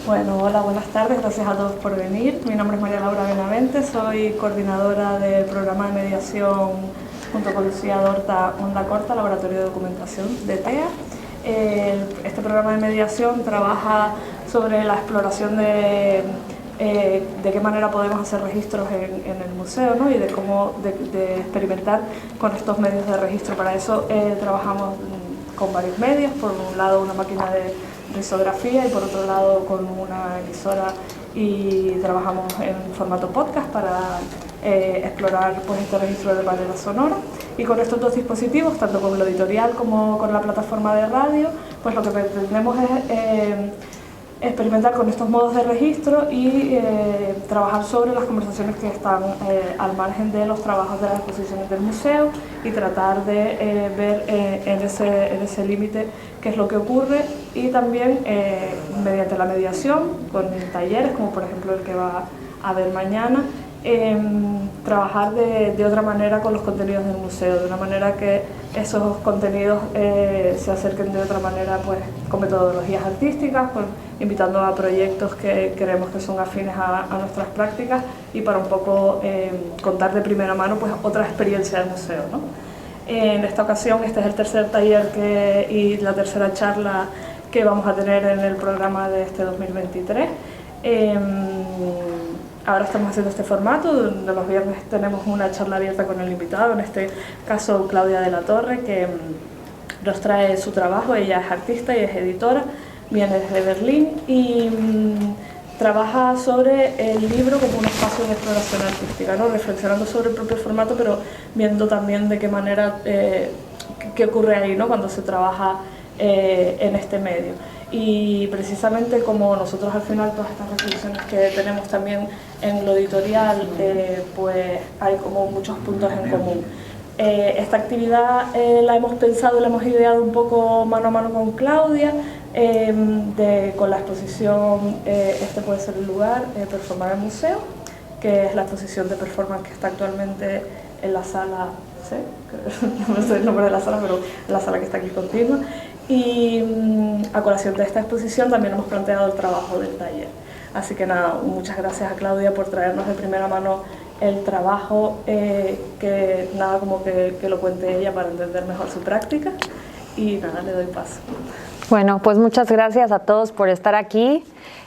Bueno, hola, buenas tardes, gracias a todos por venir. Mi nombre es María Laura Benavente, soy coordinadora del programa de mediación junto con Lucía Dorta, Onda Corta, Laboratorio de Documentación de TEA. Este programa de mediación trabaja sobre la exploración de qué manera podemos hacer registros en el museo, ¿no? Y de cómo de experimentar con estos medios de registro. Para eso trabajamos con varios medios, por un lado una máquina de risografía y por otro lado con una emisora, y trabajamos en formato podcast para explorar pues, este registro de manera sonora. Y con estos dos dispositivos, tanto con lo editorial como con la plataforma de radio, pues lo que pretendemos es experimentar con estos modos de registro y trabajar sobre las conversaciones que están al margen de los trabajos de las exposiciones del museo y tratar de ver en ese límite qué es lo que ocurre, y también mediante la mediación con talleres como por ejemplo el que va a haber mañana, trabajar de otra manera con los contenidos del museo, de una manera que esos contenidos se acerquen de otra manera, pues con metodologías artísticas, invitando a proyectos que creemos que son afines a nuestras prácticas, y para un poco contar de primera mano pues otra experiencia del museo, ¿no? En esta ocasión este es el tercer taller y la tercera charla que vamos a tener en el programa de este 2023. Ahora estamos haciendo este formato, donde los viernes tenemos una charla abierta con el invitado, en este caso Claudia de la Torre, que nos trae su trabajo. Ella es artista y es editora, viene desde Berlín y trabaja sobre el libro como un espacio de exploración artística, ¿no? Reflexionando sobre el propio formato, pero viendo también de qué manera, qué ocurre ahí, ¿no? Cuando se trabaja en este medio. Y precisamente como nosotros al final todas estas reflexiones que tenemos también en lo editorial, pues hay como muchos puntos en común. Esta actividad la hemos pensado y la hemos ideado un poco mano a mano con Claudia, con la exposición Este puede ser el lugar, Performar el museo, que es la exposición de performance que está actualmente en la sala, ¿sí? No sé el nombre de la sala, pero la sala que está aquí continua. Y a colación de esta exposición también hemos planteado el trabajo del taller. Así que nada, muchas gracias a Claudia por traernos de primera mano el trabajo, que nada como que lo cuente ella para entender mejor su práctica, y nada, le doy paso. Bueno, pues muchas gracias a todos por estar aquí.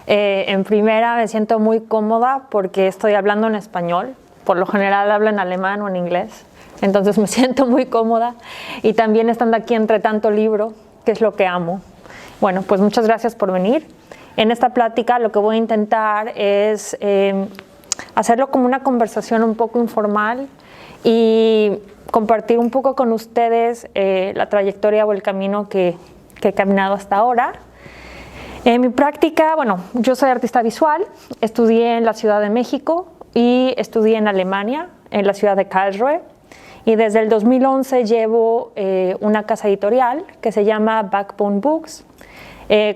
En primera me siento muy cómoda porque estoy hablando en español. Por lo general hablo en alemán o en inglés, entonces me siento muy cómoda, y también estando aquí entre tanto libro, que es lo que amo. Bueno, pues muchas gracias por venir. En esta plática lo que voy a intentar es hacerlo como una conversación un poco informal y compartir un poco con ustedes la trayectoria o el camino que he caminado hasta ahora. En mi práctica, bueno, yo soy artista visual, estudié en la Ciudad de México y estudié en Alemania, en la ciudad de Karlsruhe. Y desde el 2011 llevo una casa editorial que se llama Backbone Books,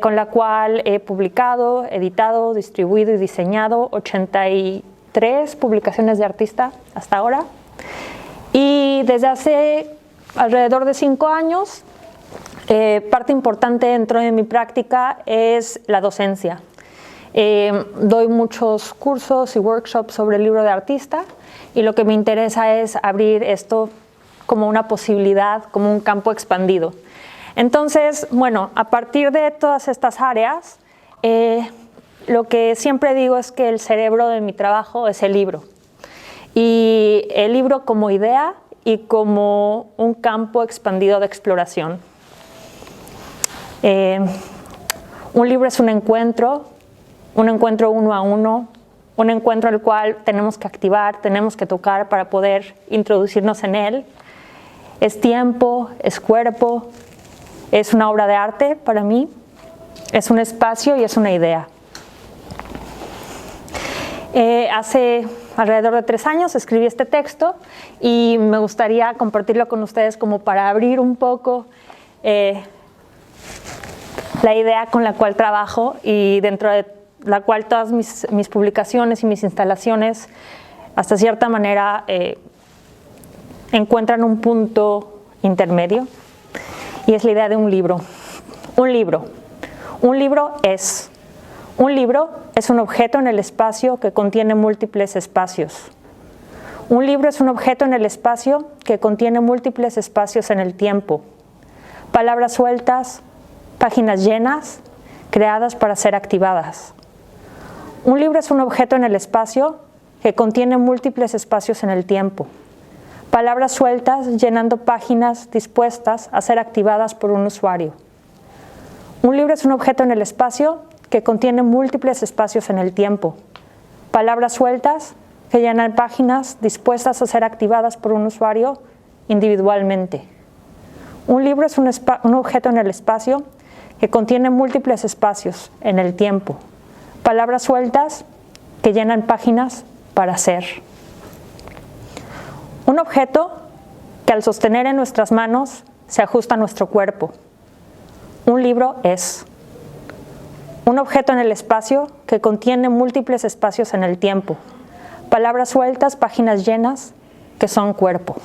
con la cual he publicado, editado, distribuido y diseñado 83 publicaciones de artista hasta ahora. Y desde hace alrededor de 5 años, parte importante dentro de mi práctica es la docencia. Doy muchos cursos y workshops sobre el libro de artista, y lo que me interesa es abrir esto como una posibilidad, como un campo expandido. Entonces, bueno, a partir de todas estas áreas, lo que siempre digo es que el cerebro de mi trabajo es el libro. Y el libro como idea y como un campo expandido de exploración. Un libro es un encuentro uno a uno, un encuentro al cual tenemos que activar, tenemos que tocar para poder introducirnos en él. Es tiempo, es cuerpo, es una obra de arte para mí, es un espacio y es una idea. Hace alrededor de 3 años escribí este texto y me gustaría compartirlo con ustedes como para abrir un poco la idea con la cual trabajo, y dentro de la cual todas mis publicaciones y mis instalaciones, hasta cierta manera, encuentran un punto intermedio, y es la idea de un libro. Un libro es Un libro es un objeto en el espacio que contiene múltiples espacios. Un libro es un objeto en el espacio que contiene múltiples espacios en el tiempo. Palabras sueltas, páginas llenas, creadas para ser activadas. Un libro es un objeto en el espacio que contiene múltiples espacios en el tiempo. Palabras sueltas llenando páginas dispuestas a ser activadas por un usuario. Un libro es un objeto en el espacio que contiene múltiples espacios en el tiempo. Palabras sueltas que llenan páginas dispuestas a ser activadas por un usuario individualmente. Un libro es un objeto en el espacio que contiene múltiples espacios en el tiempo. Palabras sueltas que llenan páginas para ser. Un objeto que al sostener en nuestras manos se ajusta a nuestro cuerpo. Un libro es un objeto en el espacio que contiene múltiples espacios en el tiempo. Palabras sueltas, páginas llenas, que son cuerpo.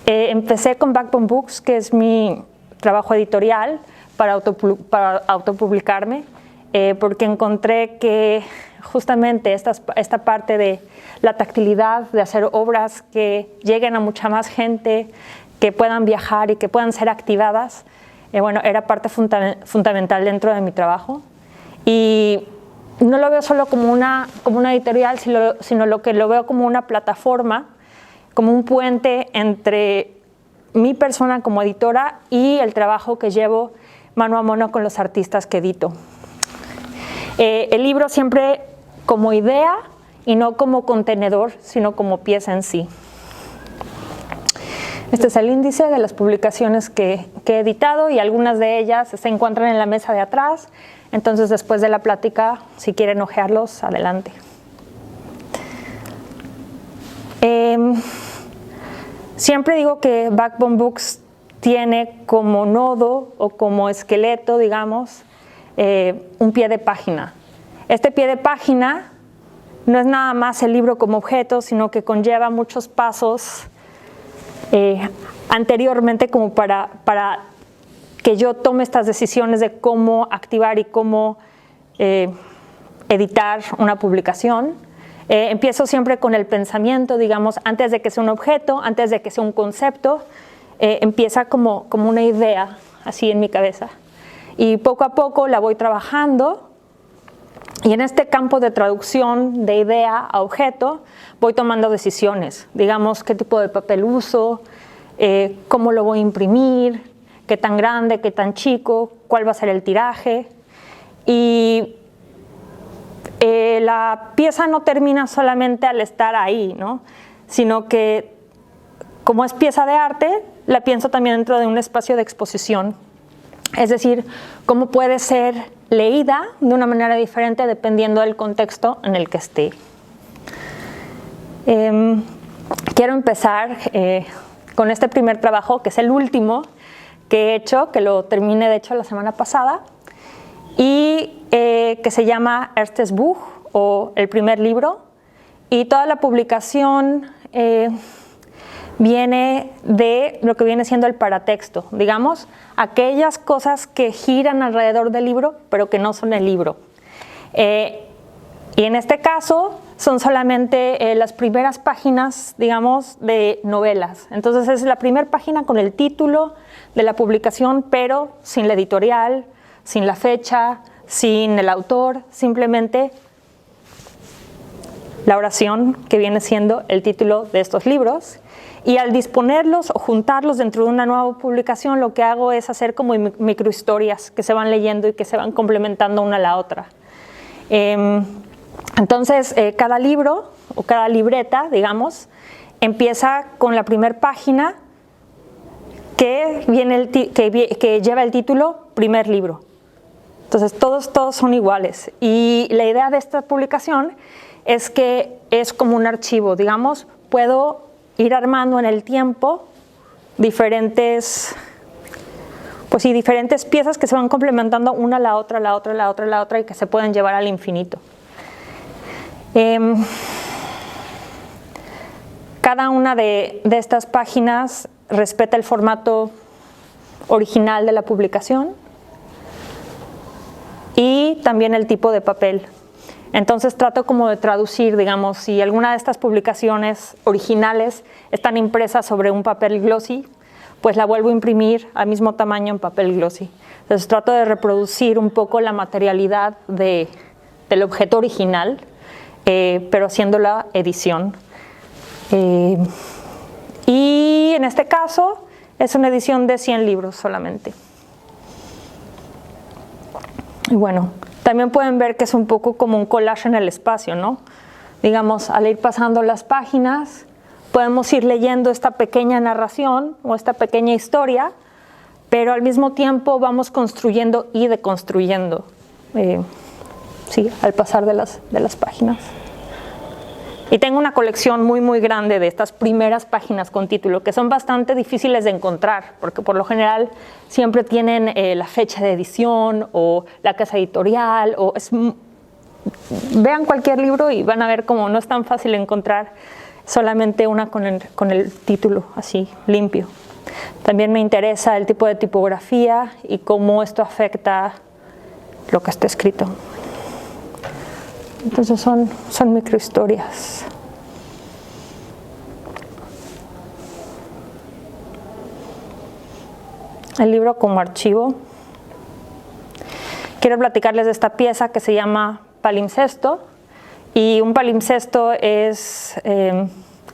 Empecé con Backbone Books, que es mi trabajo editorial para autopublicarme, porque encontré que justamente esta parte de la tactilidad, de hacer obras que lleguen a mucha más gente, que puedan viajar y que puedan ser activadas, era parte fundamental dentro de mi trabajo. Y no lo veo solo como una editorial, sino lo veo como una plataforma, como un puente entre mi persona como editora y el trabajo que llevo mano a mano con los artistas que edito. El libro siempre como idea y no como contenedor, sino como pieza en sí. Este es el índice de las publicaciones que he editado y algunas de ellas se encuentran en la mesa de atrás. Entonces, después de la plática, si quieren hojearlos, adelante. Siempre digo que Backbone Books tiene como nodo o como esqueleto, digamos, un pie de página. Este pie de página no es nada más el libro como objeto, sino que conlleva muchos pasos anteriormente como para que yo tome estas decisiones de cómo activar y cómo editar una publicación. Empiezo siempre con el pensamiento, digamos, antes de que sea un objeto, antes de que sea un concepto, empieza como una idea así en mi cabeza. Y poco a poco la voy trabajando y en este campo de traducción de idea a objeto voy tomando decisiones, digamos, qué tipo de papel uso, cómo lo voy a imprimir, qué tan grande, qué tan chico, cuál va a ser el tiraje. Y la pieza no termina solamente al estar ahí, ¿no? Sino que como es pieza de arte, la pienso también dentro de un espacio de exposición. Es decir, cómo puede ser leída de una manera diferente dependiendo del contexto en el que esté. Quiero empezar con este primer trabajo, que es el último que he hecho, que lo terminé de hecho la semana pasada, y que se llama Erstes Buch, o el primer libro, y toda la publicación viene de lo que viene siendo el paratexto, digamos, aquellas cosas que giran alrededor del libro, pero que no son el libro. Y en este caso son solamente las primeras páginas, digamos, de novelas. Entonces es la primera página con el título de la publicación, pero sin la editorial, sin la fecha, sin el autor, simplemente la oración que viene siendo el título de estos libros. Y al disponerlos o juntarlos dentro de una nueva publicación, lo que hago es hacer como microhistorias que se van leyendo y que se van complementando una a la otra. Entonces, cada libro o cada libreta, digamos, empieza con la primera página que lleva el título primer libro. Entonces, todos son iguales. Y la idea de esta publicación es que es como un archivo, digamos, puedo ir armando en el tiempo diferentes piezas que se van complementando una a la otra, la otra, la otra, la otra, y que se pueden llevar al infinito. Cada una de estas páginas respeta el formato original de la publicación y también el tipo de papel. Entonces trato como de traducir, digamos, si alguna de estas publicaciones originales están impresas sobre un papel glossy, pues la vuelvo a imprimir al mismo tamaño en papel glossy. Entonces trato de reproducir un poco la materialidad del objeto original, pero haciendo la edición. Y en este caso es una edición de 100 libros solamente. Y bueno, también pueden ver que es un poco como un collage en el espacio, ¿no? Digamos, al ir pasando las páginas, podemos ir leyendo esta pequeña narración o esta pequeña historia, pero al mismo tiempo vamos construyendo y deconstruyendo, sí, al pasar de las páginas. Y tengo una colección muy, muy grande de estas primeras páginas con título, que son bastante difíciles de encontrar, porque por lo general siempre tienen la fecha de edición o la casa editorial. Vean cualquier libro y van a ver cómo no es tan fácil encontrar solamente una con el título así, limpio. También me interesa el tipo de tipografía y cómo esto afecta lo que está escrito. Entonces son microhistorias. El libro como archivo. Quiero platicarles de esta pieza que se llama palimpsesto. Y un palimpsesto es,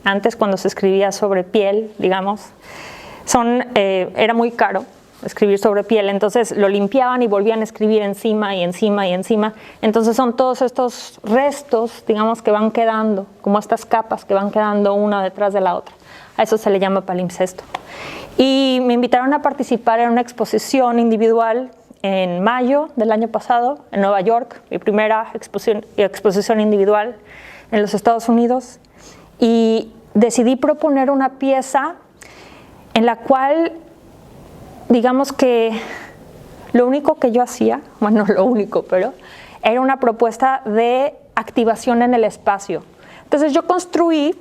antes cuando se escribía sobre piel, digamos, era muy caro escribir sobre piel, entonces lo limpiaban y volvían a escribir encima y encima y encima. Entonces son todos estos restos, digamos, que van quedando, como estas capas que van quedando una detrás de la otra. A eso se le llama palimpsesto. Y me invitaron a participar en una exposición individual en mayo del año pasado en Nueva York, mi primera exposición individual en los Estados Unidos. Y decidí proponer una pieza en la cual, digamos que lo único que yo hacía, bueno, no lo único, pero era una propuesta de activación en el espacio. Entonces yo construí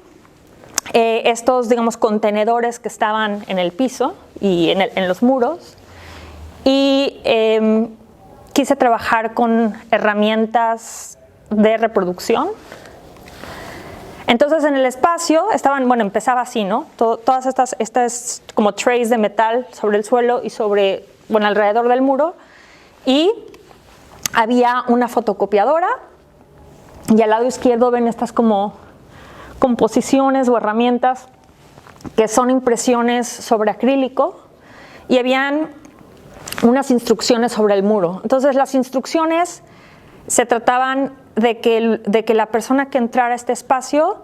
estos, digamos, contenedores que estaban en el piso y en los muros, y quise trabajar con herramientas de reproducción. Entonces en el espacio estaban, bueno, empezaba así, ¿no? Todas estas como trays de metal sobre el suelo y sobre, bueno, alrededor del muro, y había una fotocopiadora, y al lado izquierdo ven estas como composiciones o herramientas que son impresiones sobre acrílico, y habían unas instrucciones sobre el muro. Entonces las instrucciones se trataban de que la persona que entrara a este espacio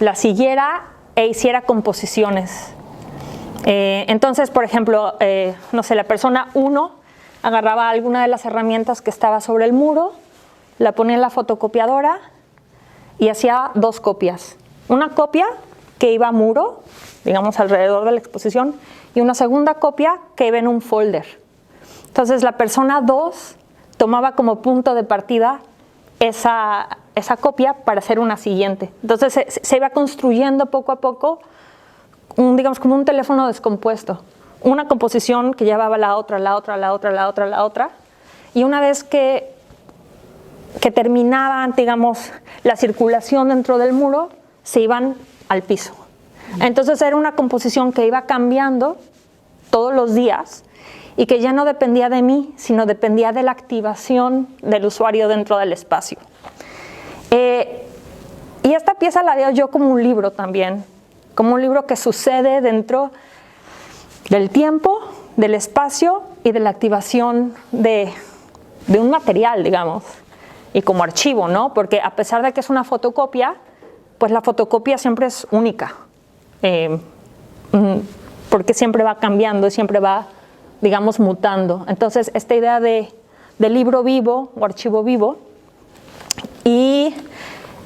la siguiera e hiciera composiciones. Entonces, por ejemplo, no sé, la persona 1 agarraba alguna de las herramientas que estaba sobre el muro, la ponía en la fotocopiadora y hacía 2 copias. Una copia que iba a muro, digamos alrededor de la exposición, y una segunda copia que iba en un folder. Entonces la persona 2 tomaba como punto de partida esa copia para hacer una siguiente. Entonces se iba construyendo poco a poco, digamos como un teléfono descompuesto. Una composición que llevaba la otra, y una vez que terminaban, digamos, la circulación dentro del muro, se iban al piso. Entonces era una composición que iba cambiando todos los días y que ya no dependía de mí, sino dependía de la activación del usuario dentro del espacio. Y esta pieza la veo yo como un libro también, como un libro que sucede dentro del tiempo, del espacio y de la activación de un material, digamos, y como archivo, ¿no? Porque a pesar de que es una fotocopia, pues la fotocopia siempre es única, porque siempre va cambiando y siempre va, digamos, mutando. Entonces, esta idea de libro vivo o archivo vivo. Y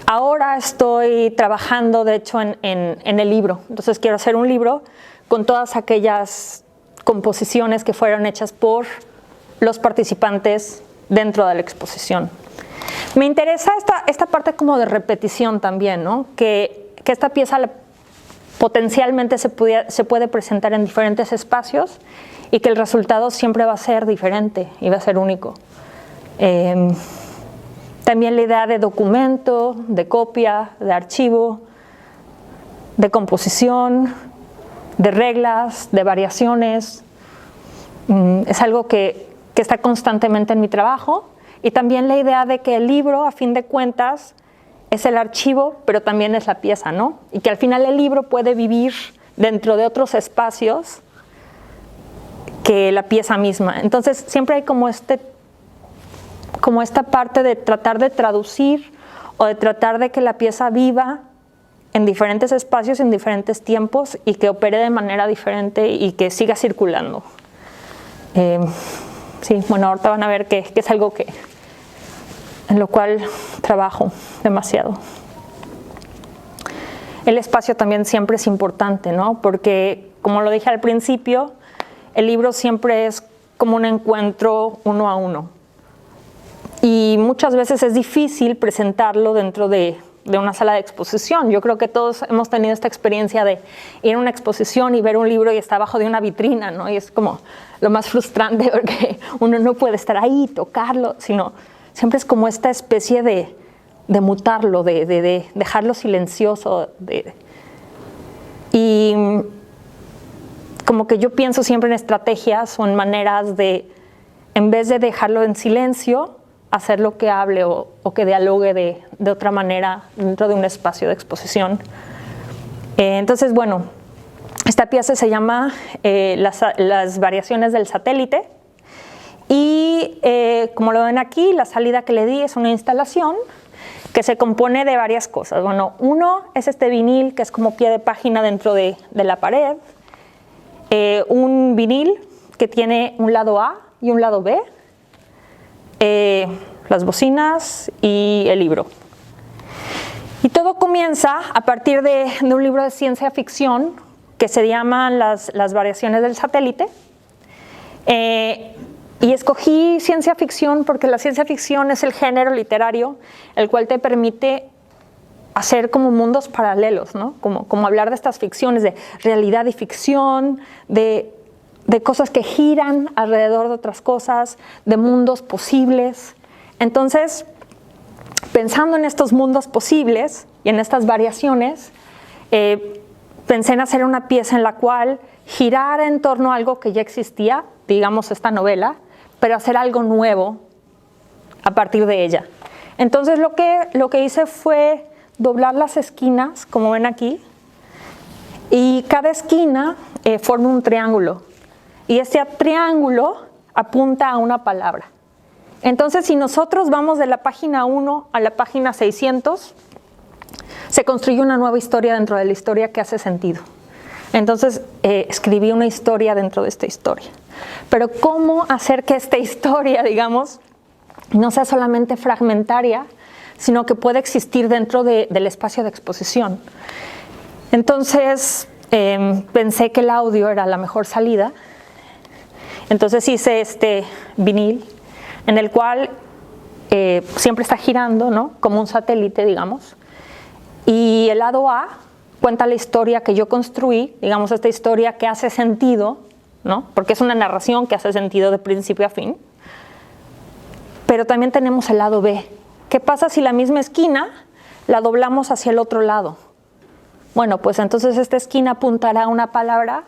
ahora estoy trabajando, de hecho, en el libro. Entonces, quiero hacer un libro con todas aquellas composiciones que fueron hechas por los participantes dentro de la exposición. Me interesa esta parte como de repetición también, ¿no? Que esta pieza potencialmente se puede presentar en diferentes espacios y que el resultado siempre va a ser diferente y va a ser único. También la idea de documento, de copia, de archivo, de composición, de reglas, de variaciones, es algo que está constantemente en mi trabajo. Y también la idea de que el libro, a fin de cuentas, es el archivo, pero también es la pieza, ¿no? Y que al final el libro puede vivir dentro de otros espacios que la pieza misma. Entonces siempre hay como esta parte de tratar de traducir o de tratar de que la pieza viva en diferentes espacios, en diferentes tiempos y que opere de manera diferente y que siga circulando. Sí, bueno, ahorita van a ver que es algo en lo cual trabajo demasiado. El espacio también siempre es importante, ¿no? Porque, como lo dije al principio, el libro siempre es como un encuentro uno a uno. Y muchas veces es difícil presentarlo dentro de una sala de exposición. Yo creo que todos hemos tenido esta experiencia de ir a una exposición y ver un libro y está abajo de una vitrina, ¿no? Y es como lo más frustrante porque uno no puede estar ahí, tocarlo, sino siempre es como esta especie de mutarlo, de dejarlo silencioso. Y como que yo pienso siempre en estrategias o en maneras de, en vez de dejarlo en silencio, hacerlo que hable o que dialogue de otra manera dentro de un espacio de exposición. Entonces, bueno, esta pieza se llama Las variaciones del satélite. Y como lo ven aquí, la salida que le di es una instalación que se compone de varias cosas. Bueno, uno es este vinil que es como pie de página dentro de la pared. Un vinil que tiene un lado A y un lado B. Las bocinas y el libro. Y todo comienza a partir de un libro de ciencia ficción que se llama Las variaciones del satélite. Y escogí ciencia ficción porque la ciencia ficción es el género literario el cual te permite hacer como mundos paralelos, ¿no? Como hablar de estas ficciones de realidad y ficción, de cosas que giran alrededor de otras cosas, de mundos posibles. Entonces, pensando en estos mundos posibles y en estas variaciones, pensé en hacer una pieza en la cual girara en torno a algo que ya existía, digamos esta novela, pero hacer algo nuevo a partir de ella. Entonces lo que hice fue doblar las esquinas, como ven aquí, y cada esquina forma un triángulo. Y este triángulo apunta a una palabra. Entonces, si nosotros vamos de la página 1 a la página 600, se construye una nueva historia dentro de la historia que hace sentido. Entonces, escribí una historia dentro de esta historia. Pero ¿cómo hacer que esta historia, digamos, no sea solamente fragmentaria, sino que pueda existir dentro del espacio de exposición? Entonces, pensé que el audio era la mejor salida. Entonces hice este vinil en el cual siempre está girando, ¿no? Como un satélite, digamos. Y el lado A cuenta la historia que yo construí, digamos, esta historia que hace sentido, ¿no? Porque es una narración que hace sentido de principio a fin. Pero también tenemos el lado B. ¿Qué pasa si la misma esquina la doblamos hacia el otro lado? Bueno, pues entonces esta esquina apuntará a una palabra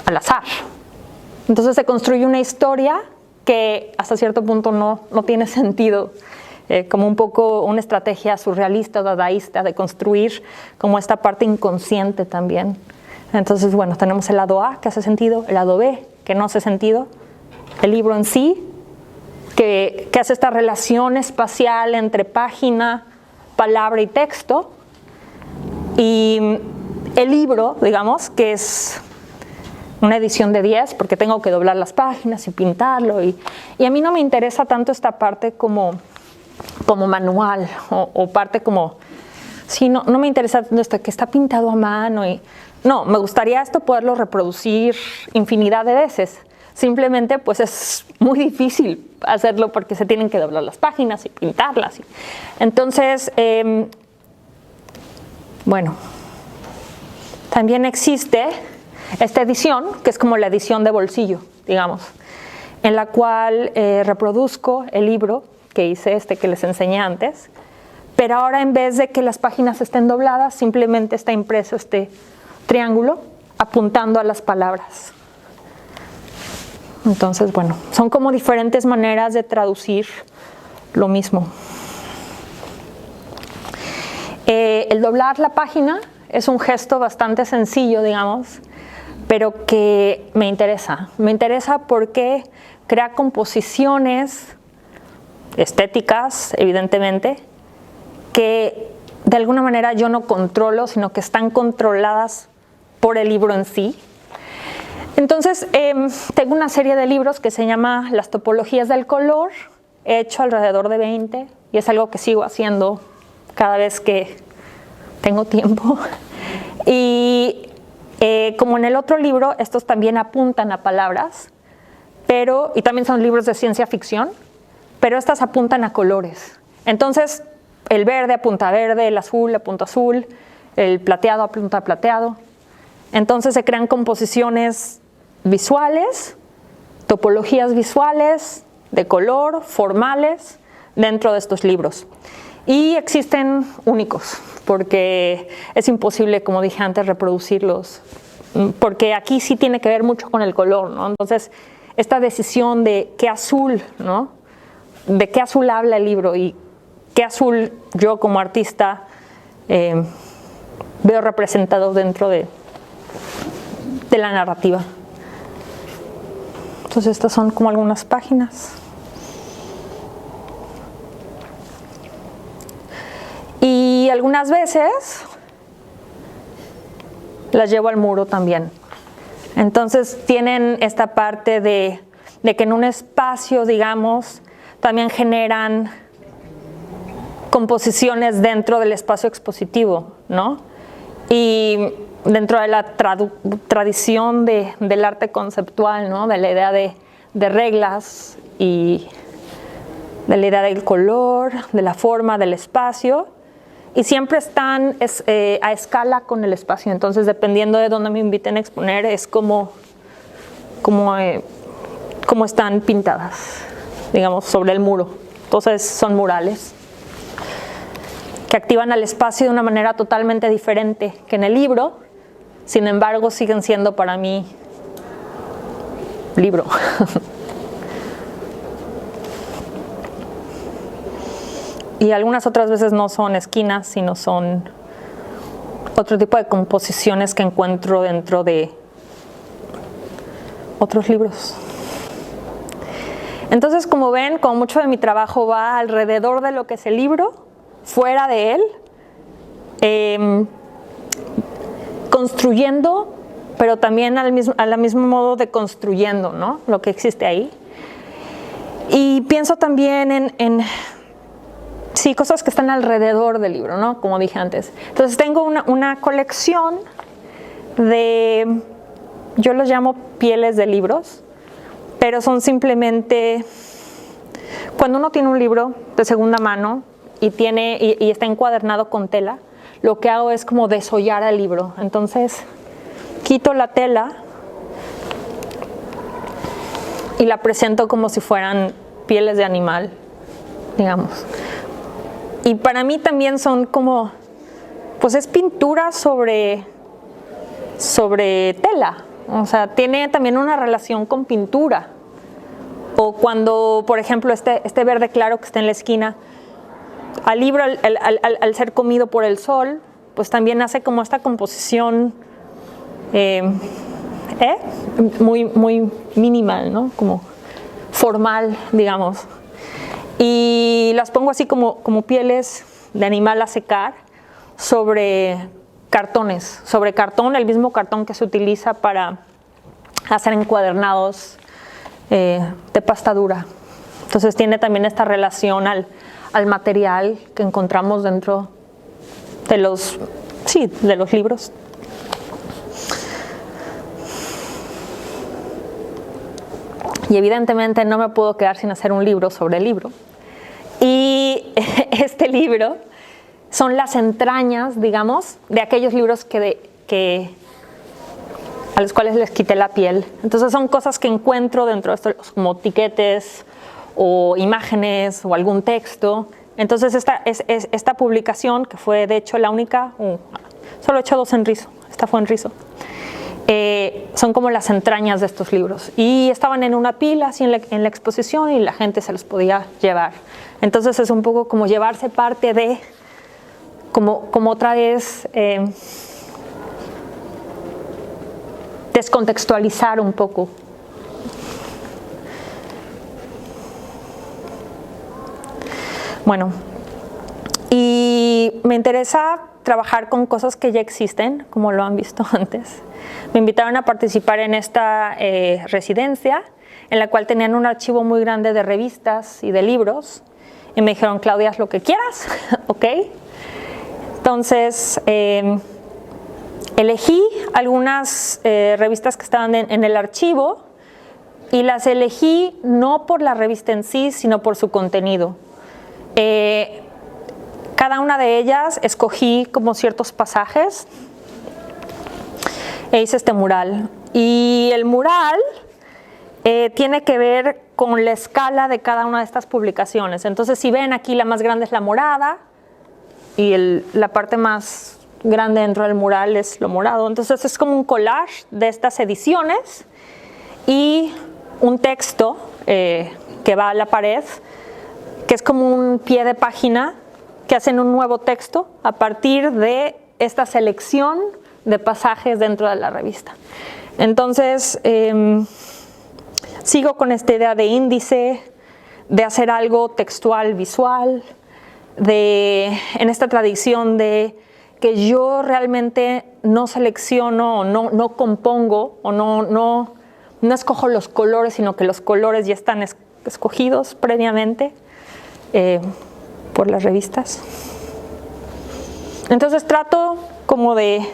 al azar. Entonces se construye una historia que hasta cierto punto no tiene sentido, como un poco una estrategia surrealista o dadaísta de construir como esta parte inconsciente también. Entonces, bueno, tenemos el lado A que hace sentido, el lado B que no hace sentido, el libro en sí que hace esta relación espacial entre página, palabra y texto, y el libro, digamos, que es una edición de 10 porque tengo que doblar las páginas y pintarlo, y a mí no me interesa tanto esta parte como manual o parte como, sí, no me interesa esto que está pintado a mano, y no, me gustaría esto poderlo reproducir infinidad de veces. Simplemente pues es muy difícil hacerlo porque se tienen que doblar las páginas y pintarlas. Entonces, bueno, también existe esta edición, que es como la edición de bolsillo, digamos, en la cual reproduzco el libro que hice, que les enseñé antes, pero ahora en vez de que las páginas estén dobladas, simplemente está impreso este triángulo apuntando a las palabras. Entonces, bueno, son como diferentes maneras de traducir lo mismo. El doblar la página es un gesto bastante sencillo, digamos, pero que me interesa. Me interesa porque crea composiciones estéticas, evidentemente, que de alguna manera yo no controlo, sino que están controladas por el libro en sí. Entonces, tengo una serie de libros que se llama Las topologías del color. He hecho alrededor de 20 y es algo que sigo haciendo cada vez que tengo tiempo. Y como en el otro libro, estos también apuntan a palabras, y también son libros de ciencia ficción, pero estas apuntan a colores. Entonces, el verde apunta a verde, el azul apunta a azul, el plateado apunta a plateado. Entonces se crean composiciones visuales, topologías visuales, de color, formales, dentro de estos libros. Y existen únicos, porque es imposible, como dije antes, reproducirlos, porque aquí sí tiene que ver mucho con el color, ¿no? Entonces, esta decisión de qué azul, ¿no? De qué azul habla el libro y qué azul yo como artista veo representado dentro de la narrativa. Entonces estas son como algunas páginas. Y algunas veces las llevo al muro también. Entonces tienen esta parte de que en un espacio, digamos, también generan composiciones dentro del espacio expositivo, ¿no? Y dentro de la tradición del arte conceptual, ¿no? De la idea de reglas y de la idea del color, de la forma, del espacio, y siempre están a escala con el espacio. Entonces, dependiendo de dónde me inviten a exponer, es como están pintadas, digamos, sobre el muro. Entonces, son murales que activan al espacio de una manera totalmente diferente que en el libro. Sin embargo, siguen siendo para mí libro. Y algunas otras veces no son esquinas, sino son otro tipo de composiciones que encuentro dentro de otros libros. Entonces, como ven, como mucho de mi trabajo va alrededor de lo que es el libro, fuera de él, construyendo, pero también al mismo modo de construyendo, ¿no? Lo que existe ahí. Y pienso también en sí, cosas que están alrededor del libro, ¿no? Como dije antes. Entonces tengo una colección de, yo los llamo pieles de libros, pero son simplemente, cuando uno tiene un libro de segunda mano y está encuadernado con tela, lo que hago es como desollar el libro. Entonces quito la tela y la presento como si fueran pieles de animal, digamos. Y para mí también son como, pues es pintura sobre tela. O sea, tiene también una relación con pintura. O cuando, por ejemplo, este verde claro que está en la esquina, al libro, al ser comido por el sol, pues también hace como esta composición muy, muy minimal, ¿no? Como formal, digamos. Y las pongo así como pieles de animal a secar sobre cartones, sobre cartón, el mismo cartón que se utiliza para hacer encuadernados de pasta dura. Entonces tiene también esta relación al material que encontramos dentro de los libros. Y evidentemente no me puedo quedar sin hacer un libro sobre el libro. Y este libro son las entrañas, digamos, de aquellos libros que a los cuales les quité la piel. Entonces son cosas que encuentro dentro de estos, como tiquetes o imágenes o algún texto. Entonces esta publicación, que fue de hecho la única, solo he hecho 2 en Riso, esta fue en Riso, son como las entrañas de estos libros. Y estaban en una pila así en la exposición y la gente se los podía llevar. Entonces es un poco como llevarse parte de, como otra vez, descontextualizar un poco. Bueno, y me interesa trabajar con cosas que ya existen, como lo han visto antes. Me invitaron a participar en esta residencia, en la cual tenían un archivo muy grande de revistas y de libros, y me dijeron, Claudia, haz lo que quieras, ¿ok? Entonces, elegí algunas revistas que estaban en el archivo, y las elegí no por la revista en sí, sino por su contenido. Cada una de ellas escogí como ciertos pasajes e hice este mural. Y el mural tiene que ver con la escala de cada una de estas publicaciones. Entonces, si ven aquí, la más grande es la morada y la parte más grande dentro del mural es lo morado. Entonces, es como un collage de estas ediciones y un texto que va a la pared, que es como un pie de página que hacen un nuevo texto a partir de esta selección de pasajes dentro de la revista. Entonces, sigo con esta idea de índice, de hacer algo textual, visual, en esta tradición de que yo realmente no selecciono o no compongo o no escojo los colores, sino que los colores ya están escogidos previamente por las revistas. Entonces trato como de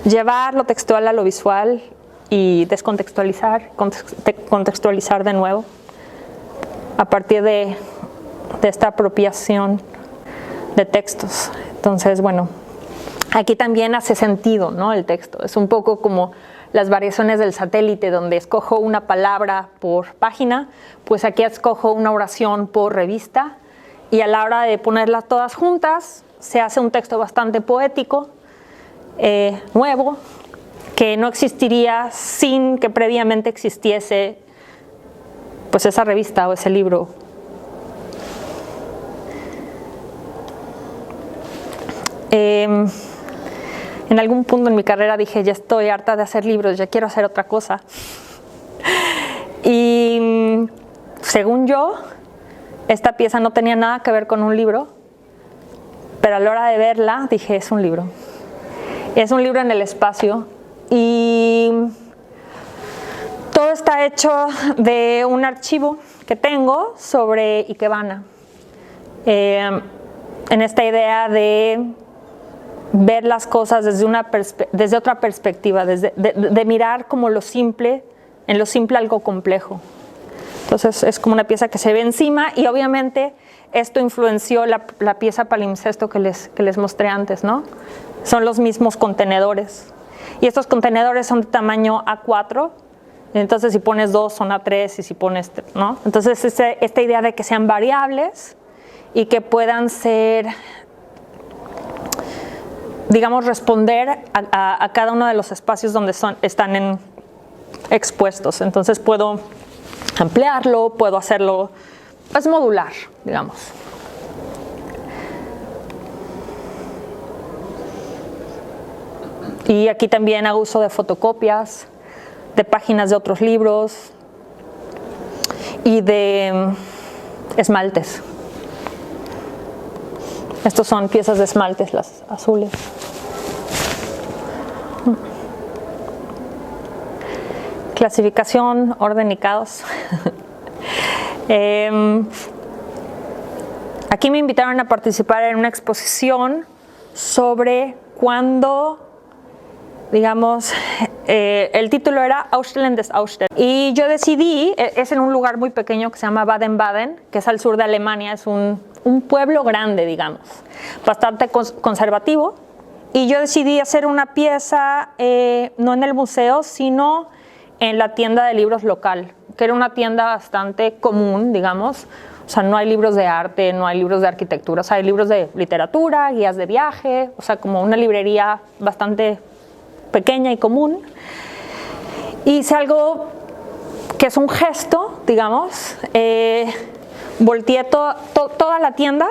llevar lo textual a lo visual y descontextualizar, contextualizar de nuevo a partir de esta apropiación de textos. Entonces, bueno, aquí también hace sentido, ¿no? El texto es un poco como las variaciones del satélite, donde escojo una palabra por página, pues aquí escojo una oración por revista, y a la hora de ponerlas todas juntas se hace un texto bastante poético, nuevo, que no existiría sin que previamente existiese pues esa revista o ese libro. En algún punto en mi carrera dije, ya estoy harta de hacer libros, ya quiero hacer otra cosa. Y según yo, esta pieza no tenía nada que ver con un libro, pero a la hora de verla dije, es un libro. Es un libro en el espacio y todo está hecho de un archivo que tengo sobre Ikebana. En esta idea de ver las cosas desde otra perspectiva, de mirar como en lo simple algo complejo. Entonces es como una pieza que se ve encima y obviamente esto influenció la pieza palimpsesto que les mostré antes, ¿no? Son los mismos contenedores y estos contenedores son de tamaño A4, entonces si pones 2 son A3 y si pones, ¿no? Entonces esta idea de que sean variables y que puedan ser, digamos, responder a cada uno de los espacios donde están expuestos. Entonces puedo ampliarlo, puedo hacerlo, es modular, digamos. Y aquí también hago uso de fotocopias, de páginas de otros libros y de esmaltes. Estos son piezas de esmaltes, las azules. Clasificación, orden y caos. Aquí me invitaron a participar en una exposición sobre cuándo, digamos, el título era Ausstellen des Ausstellen. Y yo decidí, es en un lugar muy pequeño que se llama Baden-Baden, que es al sur de Alemania, es un pueblo grande, digamos, bastante conservativo. Y yo decidí hacer una pieza, no en el museo, sino en la tienda de libros local, que era una tienda bastante común, digamos. O sea, no hay libros de arte, no hay libros de arquitectura, o sea, hay libros de literatura, guías de viaje, o sea, como una librería bastante pequeña y común. Hice algo que es un gesto, digamos. Volteé toda la tienda,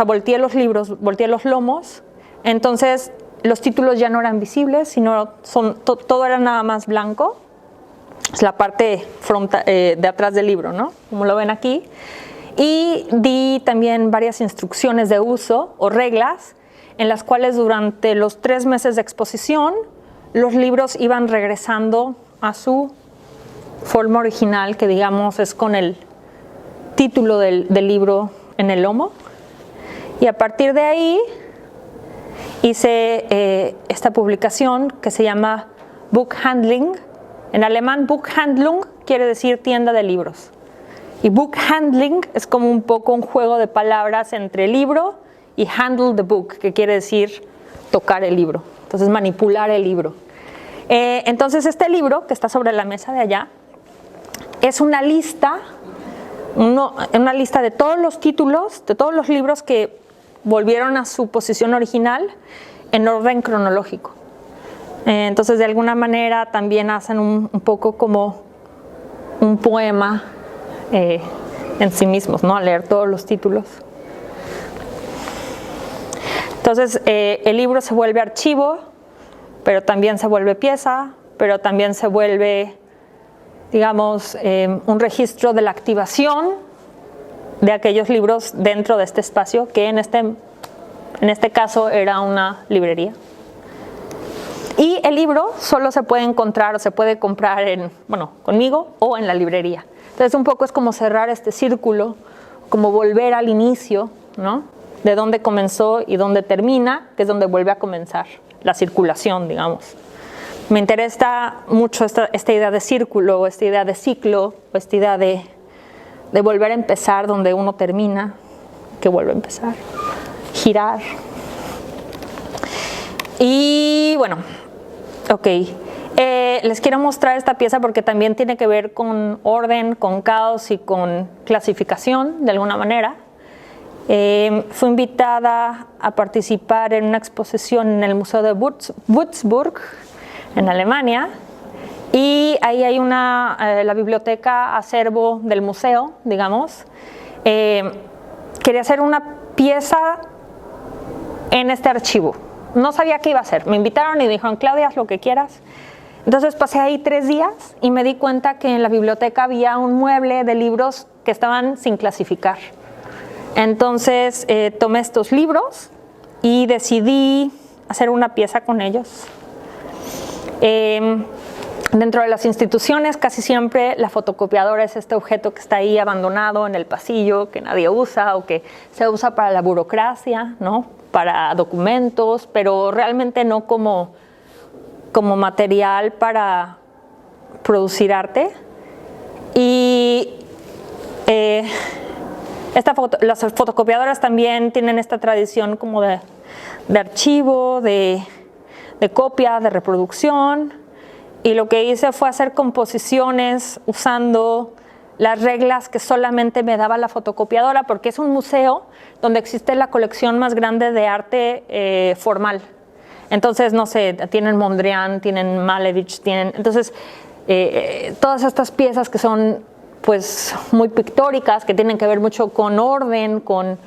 volteé los libros, volteé los lomos. Entonces, los títulos ya no eran visibles, sino todo era nada más blanco. Es la parte de atrás del libro, ¿no? Como lo ven aquí. Y di también varias instrucciones de uso o reglas en las cuales durante los 3 meses de exposición los libros iban regresando a su forma original, que digamos es con el título del libro en el lomo. Y a partir de ahí hice esta publicación que se llama Buchhandling. En alemán, Buchhandlung quiere decir tienda de libros. Y Buchhandling es como un poco un juego de palabras entre libro y handle the book, que quiere decir tocar el libro. Entonces, manipular el libro. Entonces, este libro, que está sobre la mesa de allá, es una lista de todos los títulos, de todos los libros que volvieron a su posición original en orden cronológico. Entonces, de alguna manera, también hacen un poco como un poema en sí mismos, ¿no? Al leer todos los títulos. Entonces, el libro se vuelve archivo, pero también se vuelve pieza, pero también se vuelve, digamos, un registro de la activación de aquellos libros dentro de este espacio, que en este caso era una librería. Y el libro solo se puede encontrar o se puede comprar conmigo o en la librería. Entonces un poco es como cerrar este círculo, como volver al inicio, ¿no? De dónde comenzó y dónde termina, que es donde vuelve a comenzar la circulación, digamos. Me interesa mucho esta idea de círculo, esta idea de ciclo, o esta idea de volver a empezar donde uno termina, que vuelve a empezar, girar. Y bueno, ok. Les quiero mostrar esta pieza porque también tiene que ver con orden, con caos y con clasificación, de alguna manera. Fui invitada a participar en una exposición en el Museo de Würzburg, en Alemania, y ahí hay la biblioteca acervo del museo, digamos. Quería hacer una pieza en este archivo. No sabía qué iba a hacer. Me invitaron y dijeron, Claudia, haz lo que quieras. Entonces pasé ahí 3 días y me di cuenta que en la biblioteca había un mueble de libros que estaban sin clasificar. Entonces tomé estos libros y decidí hacer una pieza con ellos. Dentro de las instituciones casi siempre la fotocopiadora es este objeto que está ahí abandonado en el pasillo, que nadie usa o que se usa para la burocracia, ¿no? Para documentos, pero realmente no como material para producir arte. Y las fotocopiadoras también tienen esta tradición como de archivo, de copia, de reproducción. Y lo que hice fue hacer composiciones usando las reglas que solamente me daba la fotocopiadora, porque es un museo donde existe la colección más grande de arte formal. Entonces, no sé, tienen Mondrian, tienen Malevich, entonces, todas estas piezas que son pues muy pictóricas, que tienen que ver mucho con orden, con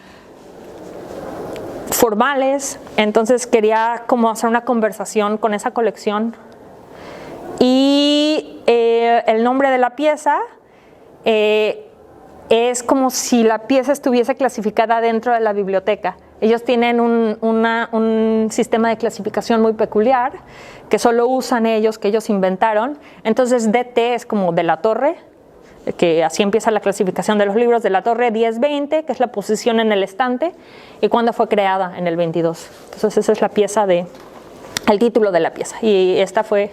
formales. Entonces quería como hacer una conversación con esa colección. Y el nombre de la pieza es como si la pieza estuviese clasificada dentro de la biblioteca. Ellos tienen un sistema de clasificación muy peculiar que solo usan ellos, que ellos inventaron. Entonces DT es como de la torre, que así empieza la clasificación de los libros, de la torre 10-20, que es la posición en el estante, y cuándo fue creada, en el 22. Entonces esa es la pieza el título de la pieza. Y esta fue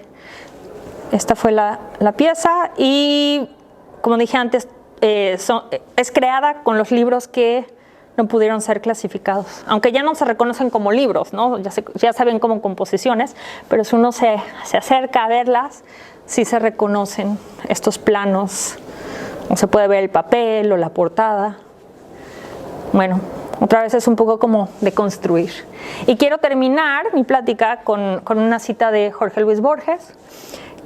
la pieza, y como dije antes, es creada con los libros que no pudieron ser clasificados. Aunque ya no se reconocen como libros, ¿no? Ya se ven como composiciones, pero si uno se acerca a verlas, sí se reconocen estos planos. O se puede ver el papel o la portada. Bueno, otra vez es un poco como de construir. Y quiero terminar mi plática con una cita de Jorge Luis Borges,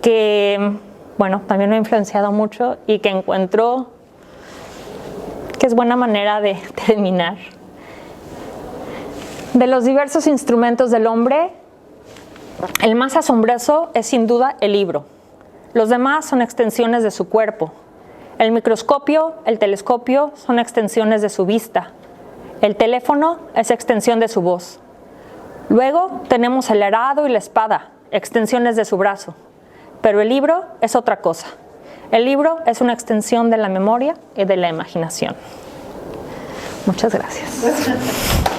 que, bueno, también me ha influenciado mucho y que encuentro que es buena manera de terminar. De los diversos instrumentos del hombre, el más asombroso es sin duda el libro. Los demás son extensiones de su cuerpo. El microscopio, el telescopio son extensiones de su vista. El teléfono es extensión de su voz. Luego tenemos el arado y la espada, extensiones de su brazo. Pero el libro es otra cosa. El libro es una extensión de la memoria y de la imaginación. Muchas gracias.